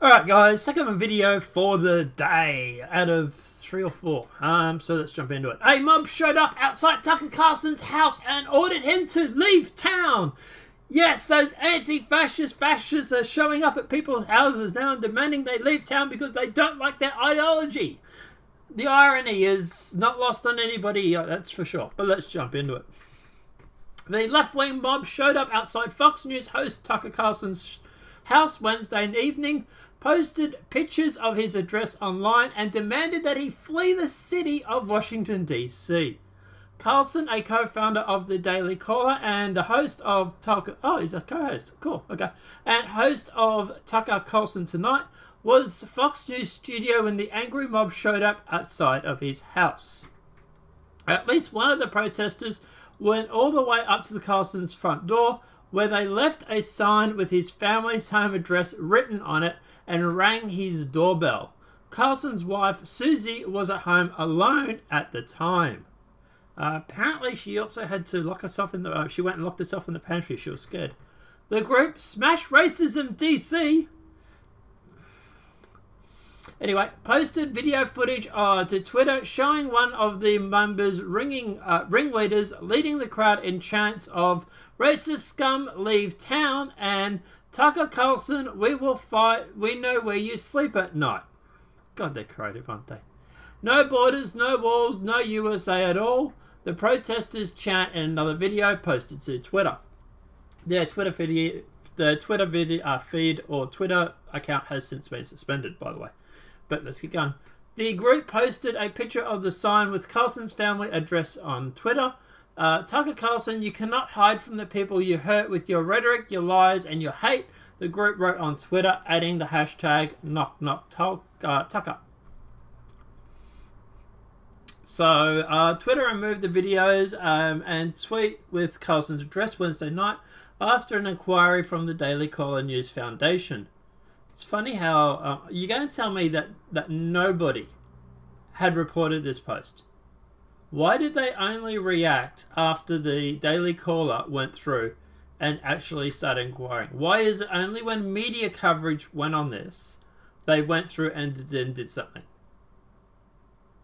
Alright guys, second video for the day out of 3 or 4. So let's jump into it. A mob showed up outside Tucker Carlson's house and ordered him to leave town. Yes, those anti-fascists are showing up at people's houses now and demanding they leave town because they don't like their ideology. The irony is not lost on anybody, that's for sure. But let's jump into it. The left-wing mob showed up outside Fox News host Tucker Carlson's house Wednesday evening, posted pictures of his address online, and demanded that he flee the city of Washington, D.C. Carlson, a co-founder of The Daily Caller and the host of Tucker... Oh, he's a co-host. Cool, okay. And host of Tucker Carlson Tonight, was Fox News studio when the angry mob showed up outside of his house. At least one of the protesters went all the way up to the Carlson's front door, where they left a sign with his family's home address written on it and rang his doorbell. Carlson's wife, Susie, was at home alone at the time. Apparently, she also had to lock herself in the... she went and locked herself in the pantry. She was scared. The group Smash Racism DC... Anyway, posted video footage to Twitter showing one of the members' ringleaders leading the crowd in chants of "Racist scum, leave town" and "Tucker Carlson, we will fight, we know where you sleep at night." God, they're creative, aren't they? No borders, no walls, no USA at all. The protesters chant in another video posted to Twitter. Their Twitter video, feed or Twitter account has since been suspended, by the way. But let's get going. The group posted a picture of the sign with Carlson's family address on Twitter. Tucker Carlson, you cannot hide from the people you hurt with your rhetoric, your lies, and your hate, the group wrote on Twitter, adding the hashtag #KnockKnockTucker. So, Twitter removed the videos and tweet with Carlson's address Wednesday night after an inquiry from the Daily Caller News Foundation. It's funny how you're going to tell me that nobody had reported this post. Why did they only react after the Daily Caller went through and actually started inquiring? Why is it only when media coverage went on this, they went through and then did something?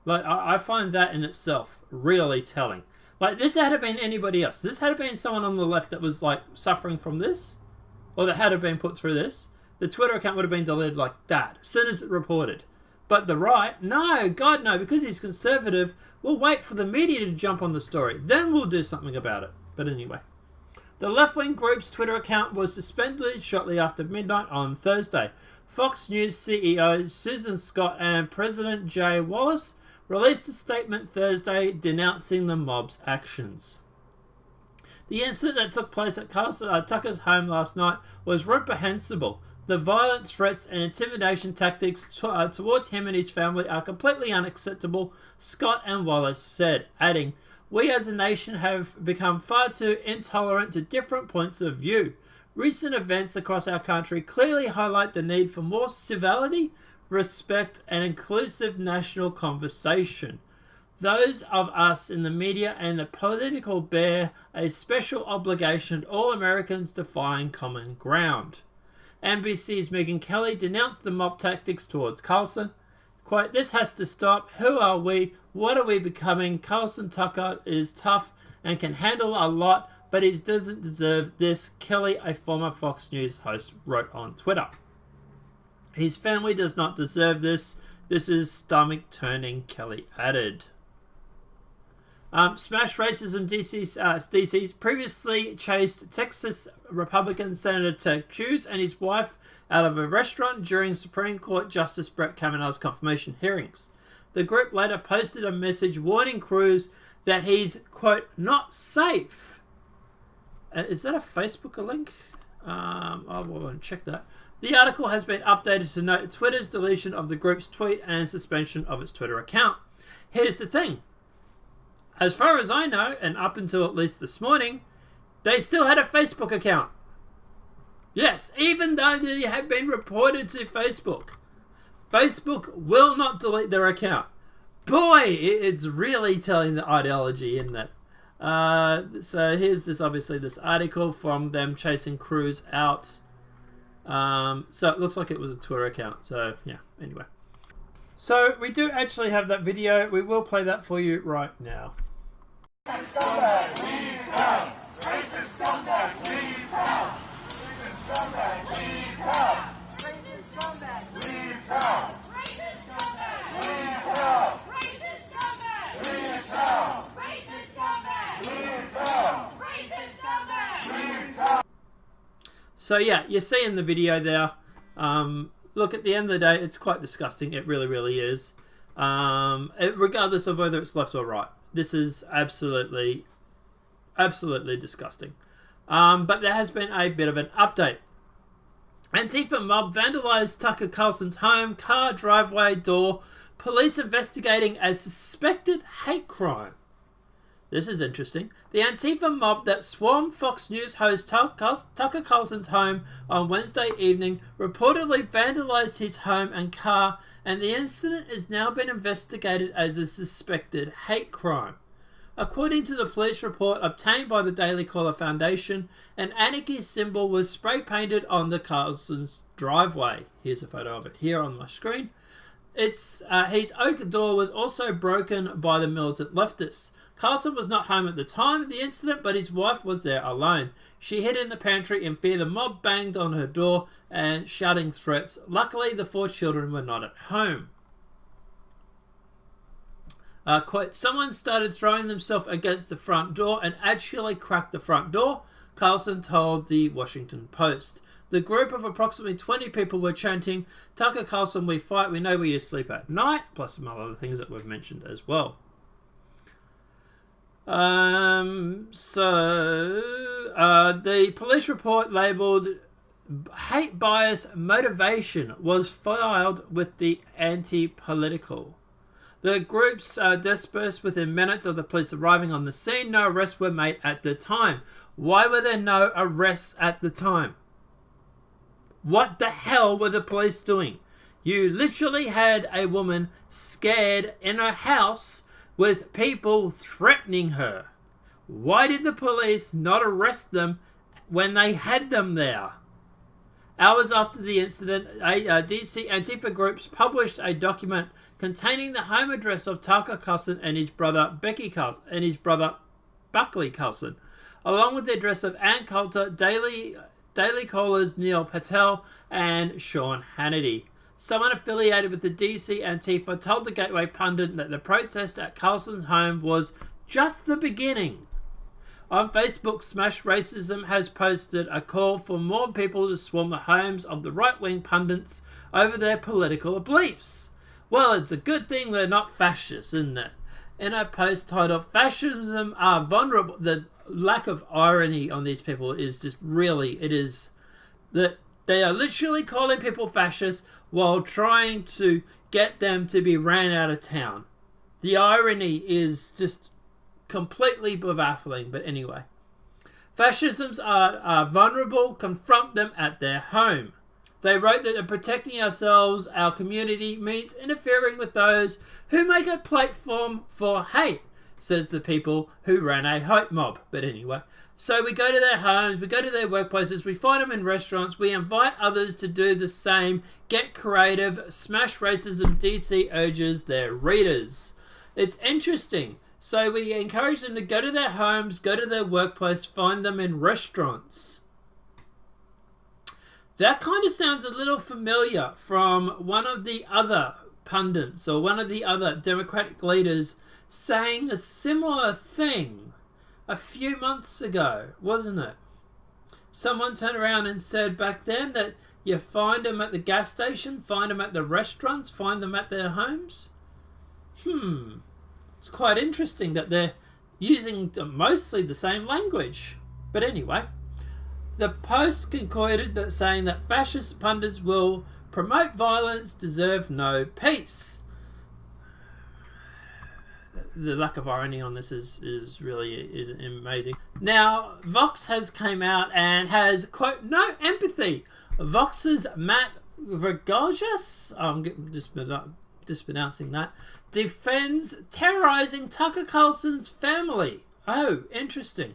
Like, I find that in itself really telling. Like, this had been anybody else. This had been someone on the left that was, like, suffering from this, or that had been put through this. The Twitter account would have been deleted like that, as soon as it reported. But the right, no, God no, because he's conservative, we'll wait for the media to jump on the story. Then we'll do something about it. But anyway. The left-wing group's Twitter account was suspended shortly after midnight on Thursday. Fox News CEO Susan Scott and President Jay Wallace released a statement Thursday denouncing the mob's actions. The incident that took place at Tucker's home last night was reprehensible. The violent threats and intimidation tactics towards him and his family are completely unacceptable, Scott and Wallace said, adding, "We as a nation have become far too intolerant to different points of view. Recent events across our country clearly highlight the need for more civility, respect, and inclusive national conversation. Those of us in the media and the political bear a special obligation, all Americans, to find common ground." NBC's Megyn Kelly denounced the mob tactics towards Carlson. Quote, "This has to stop. Who are we? What are we becoming? Carlson Tucker is tough and can handle a lot, but he doesn't deserve this," Kelly, a former Fox News host, wrote on Twitter. "His family does not deserve this. This is stomach-turning," Kelly added. Smash Racism DC previously chased Texas Republican Senator Ted Cruz and his wife out of a restaurant during Supreme Court Justice Brett Kavanaugh's confirmation hearings. The group later posted a message warning Cruz that he's, quote, "not safe." Is that a Facebook link? I'll check that. The article has been updated to note Twitter's deletion of the group's tweet and suspension of its Twitter account. Here's the thing. As far as I know, and up until at least this morning, they still had a Facebook account. Yes, even though they had been reported to Facebook. Facebook will not delete their account. Boy, it's really telling the ideology, isn't it? So here's this, obviously, this article from them chasing Cruz out So it looks like it was a Twitter account. So yeah, anyway. So we do actually have that video. We will play that for you right now. So yeah, you see in the video there, look, at the end of the day, it's quite disgusting. It really, really is. Regardless of whether it's left or right. This is absolutely disgusting. But there has been a bit of an update. Antifa mob vandalized Tucker Carlson's home, car, driveway, door. Police investigating a suspected hate crime. This is interesting. The Antifa mob that swarmed Fox News host Tucker Carlson's home on Wednesday evening reportedly vandalized his home and car, and the incident is now being investigated as a suspected hate crime. According to the police report obtained by the Daily Caller Foundation, an anarchy symbol was spray painted on the Carlson's driveway. Here's a photo of it here on my screen. His oak door was also broken by the militant leftists. Carlson was not home at the time of the incident, but his wife was there alone. She hid in the pantry in fear the mob banged on her door and shouting threats. Luckily, the 4 children were not at home. Quote, someone started throwing themselves against the front door and actually cracked the front door, Carlson told the Washington Post. The group of approximately 20 people were chanting, Tucker Carlson, we fight, we know where you sleep at night, plus some other things that we've mentioned as well. The police report labelled hate bias motivation was filed with the anti-political. The groups dispersed within minutes of the police arriving on the scene. No arrests were made at the time. Why were there no arrests at the time? What the hell were the police doing? You literally had a woman scared in her house with people threatening her. Why did the police not arrest them when they had them there? Hours after the incident, DC Antifa groups published a document containing the home address of Tucker Carlson and his brother Buckley Carlson, along with the address of Ann Coulter, Daily Caller's Neil Patel, and Sean Hannity. Someone affiliated with the DC Antifa told the Gateway pundit that the protest at Carlson's home was just the beginning. On Facebook, Smash Racism has posted a call for more people to swarm the homes of the right-wing pundits over their political beliefs. Well, it's a good thing we're not fascists, isn't it? In a post titled, Fascism are vulnerable. The lack of irony on these people is just really, it is that they are literally calling people fascists while trying to get them to be ran out of town. The irony is just completely baffling, but anyway. Fascisms are vulnerable, confront them at their home. They wrote that protecting ourselves, our community, means interfering with those who make a platform for hate, says the people who ran a hate mob. But anyway, so we go to their homes, we go to their workplaces, we find them in restaurants, we invite others to do the same. Get creative. Smash Racism DC urges their readers. It's interesting. So we encourage them to go to their homes, go to their workplace, find them in restaurants. That kind of sounds a little familiar from one of the other pundits or one of the other Democratic leaders saying a similar thing a few months ago, wasn't it? Someone turned around and said back then that you find them at the gas station, find them at the restaurants, find them at their homes. It's quite interesting that they're using mostly the same language. But anyway, the Post concluded that saying that fascist pundits will promote violence, deserve no peace. The lack of irony on this is really amazing. Now, Vox has came out and has, quote, no empathy. Vox's Matt Vergaljas, I'm just mispronouncing that, defends terrorizing Tucker Carlson's family. Oh, interesting.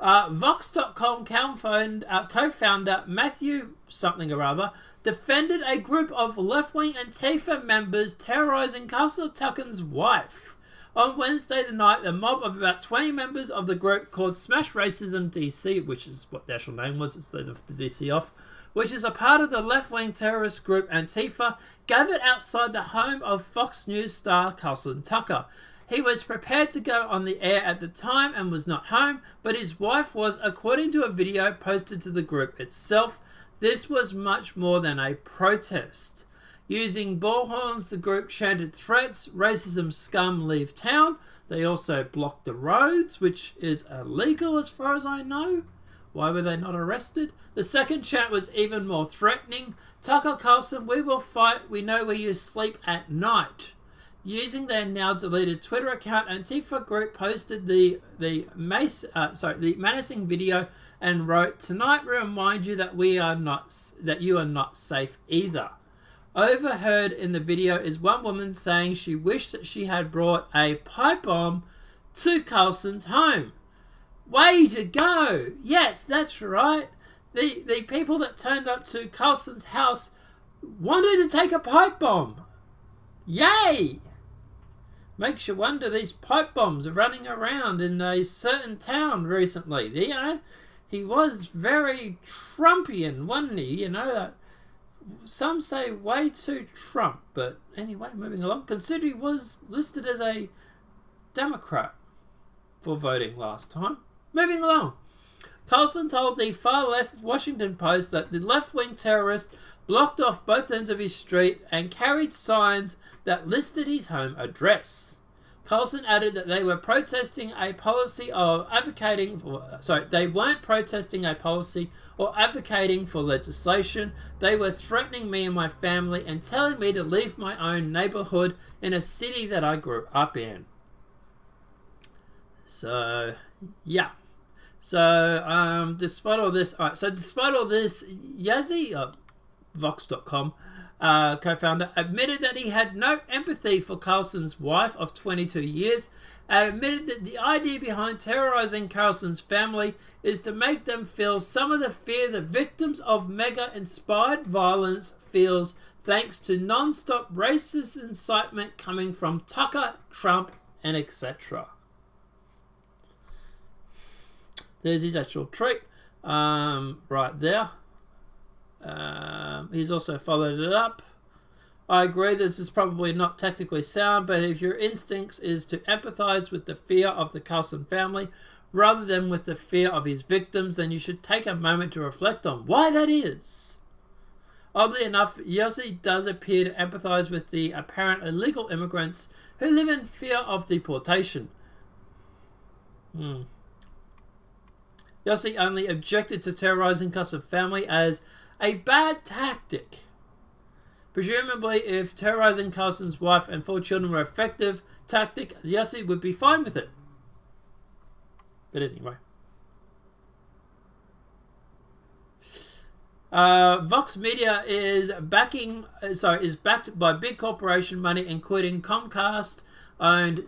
Vox.com co-founder Matthew something or other defended a group of left-wing Antifa members terrorizing Carlson Tucker's wife. On Wednesday night, the mob of about 20 members of the group called Smash Racism DC, which is what the actual name was, instead of the DC off, which is a part of the left-wing terrorist group Antifa, gathered outside the home of Fox News star Carlson Tucker. He was prepared to go on the air at the time and was not home, but his wife was, according to a video posted to the group itself. This was much more than a protest. Using bullhorns, the group chanted threats, racism scum leave town. They also blocked the roads, which is illegal as far as I know. Why were they not arrested? The second chant was even more threatening. Tucker Carlson, we will fight. We know where you sleep at night. Using their now deleted Twitter account, Antifa group posted the menacing video and wrote, "Tonight we remind you that you are not safe either." Overheard in the video is one woman saying she wished that she had brought a pipe bomb to Carlson's home. Way to go! Yes, that's right. The people that turned up to Carlson's house wanted to take a pipe bomb. Yay! Makes you wonder, these pipe bombs are running around in a certain town recently. You know, he was very Trumpian, wasn't he? You know, that some say way too Trump. But anyway, moving along. Consider he was listed as a Democrat for voting last time. Moving along. Carlson told the far-left Washington Post that the left-wing terrorist blocked off both ends of his street and carried signs that listed his home address. Carlson added that they were protesting a policy of advocating for... they weren't protesting a policy or advocating for legislation. They were threatening me and my family and telling me to leave my own neighborhood in a city that I grew up in. So, yeah. So, despite all this, Yazzie, Vox.com, co-founder, admitted that he had no empathy for Carlson's wife of 22 years and admitted that the idea behind terrorizing Carlson's family is to make them feel some of the fear the victims of mega-inspired violence feels thanks to non-stop racist incitement coming from Tucker, Trump, and etc. There's his actual tweet right there. He's also followed it up. I agree this is probably not technically sound, but if your instincts is to empathize with the fear of the Carlson family rather than with the fear of his victims, then you should take a moment to reflect on why that is. Oddly enough, Yossi does appear to empathize with the apparent illegal immigrants who live in fear of deportation. Yossi only objected to terrorizing Carlson's family as a bad tactic. Presumably, if terrorizing Carlson's wife and 4 children were effective tactic, Yossi would be fine with it. But anyway. Vox Media is backed by big corporation money, including Comcast-owned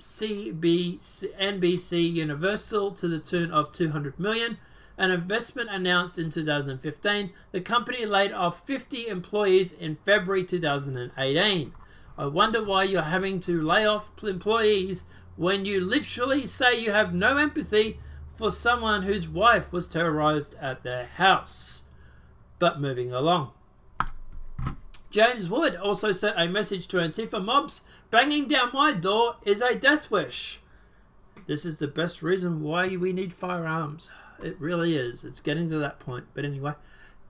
NBC Universal to the tune of $200 million. An investment announced in 2015. The company laid off 50 employees in February 2018. I wonder why you're having to lay off employees when you literally say you have no empathy for someone whose wife was terrorized at their house. But moving along. James Wood also sent a message to Antifa mobs. Banging down my door is a death wish. This is the best reason why we need firearms. It really is. It's getting to that point. But anyway.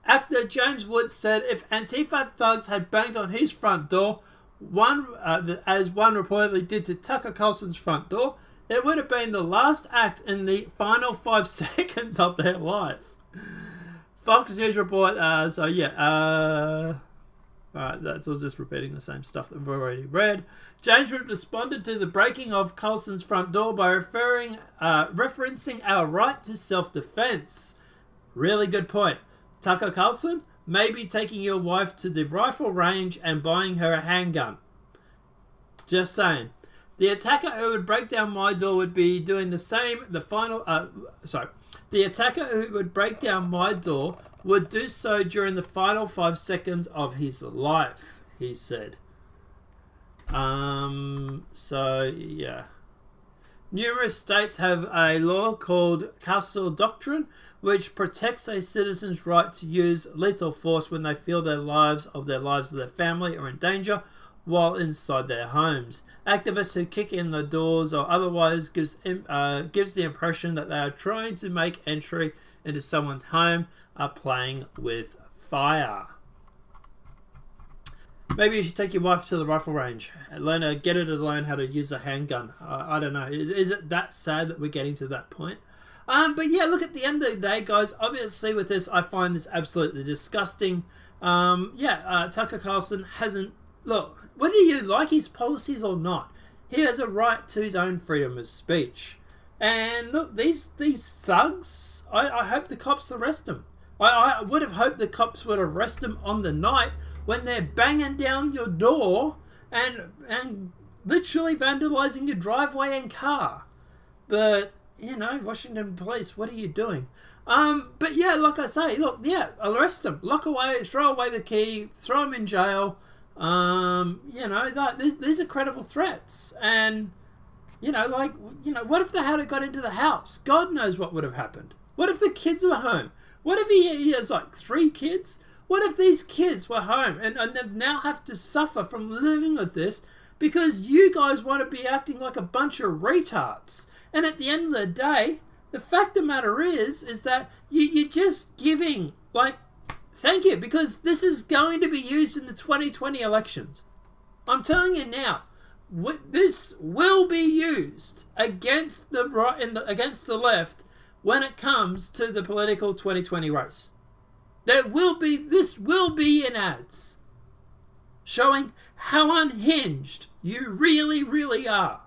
Actor James Wood said if Antifa thugs had banged on his front door, as one reportedly did to Tucker Carlson's front door, it would have been the last act in the final 5 seconds of their life. Fox News report. Alright, that's all just repeating the same stuff that we've already read. James Wood responded to the breaking of Carlson's front door by referencing our right to self-defense. Really good point. Tucker Carlson, maybe taking your wife to the rifle range and buying her a handgun. Just saying. The attacker who would break down my door would be doing the same. The The attacker who would break down my door would do so during the final 5 seconds of his life, he said. So, yeah. Numerous states have a law called Carlson Doctrine, which protects a citizen's right to use lethal force when they feel their lives of their family are in danger while inside their homes. Activists who kick in the doors or otherwise gives the impression that they are trying to make entry into someone's home are playing with fire. Maybe you should take your wife to the rifle range and get her to learn how to use a handgun. I don't know. Is it that sad that we're getting to that point? But yeah, look, at the end of the day, guys, obviously with this, I find this absolutely disgusting. Tucker Carlson hasn't... Look, whether you like his policies or not, he has a right to his own freedom of speech. And look, these thugs, I hope the cops arrest them. I would have hoped the cops would arrest them on the night when they're banging down your door and literally vandalizing your driveway and car. But, you know, Washington police, what are you doing? But yeah, like I say, look, yeah, arrest them, lock away, throw away the key, throw them in jail. You know, these are credible threats. And, you know, what if they had got into the house? God knows what would have happened. What if the kids were home? What if he has like 3 kids? What if these kids were home and they now have to suffer from living with this because you guys want to be acting like a bunch of retards? And at the end of the day, the fact of the matter is that you're just giving, like, thank you, because this is going to be used in the 2020 elections. I'm telling you now, this will be used against the right and against the left when it comes to the political 2020 race. This will be in ads showing how unhinged you really, really are.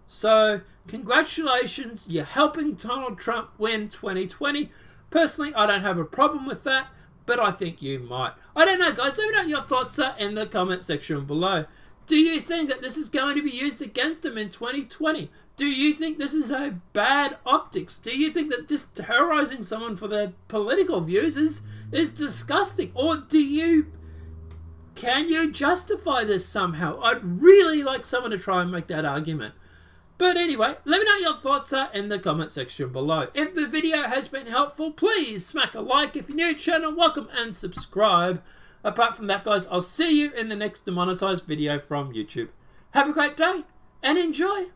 So, congratulations, you're helping Donald Trump win 2020. Personally, I don't have a problem with that, but I think you might. I don't know, guys. Let me know what your thoughts are in the comment section below. Do you think that this is going to be used against him in 2020? Do you think this is a bad optics? Do you think that just terrorizing someone for their political views is disgusting? Or can you justify this somehow? I'd really like someone to try and make that argument. But anyway, let me know what your thoughts are in the comment section below. If the video has been helpful, please smack a like. If you're new to the channel, welcome and subscribe. Apart from that, guys, I'll see you in the next demonetized video from YouTube. Have a great day and enjoy.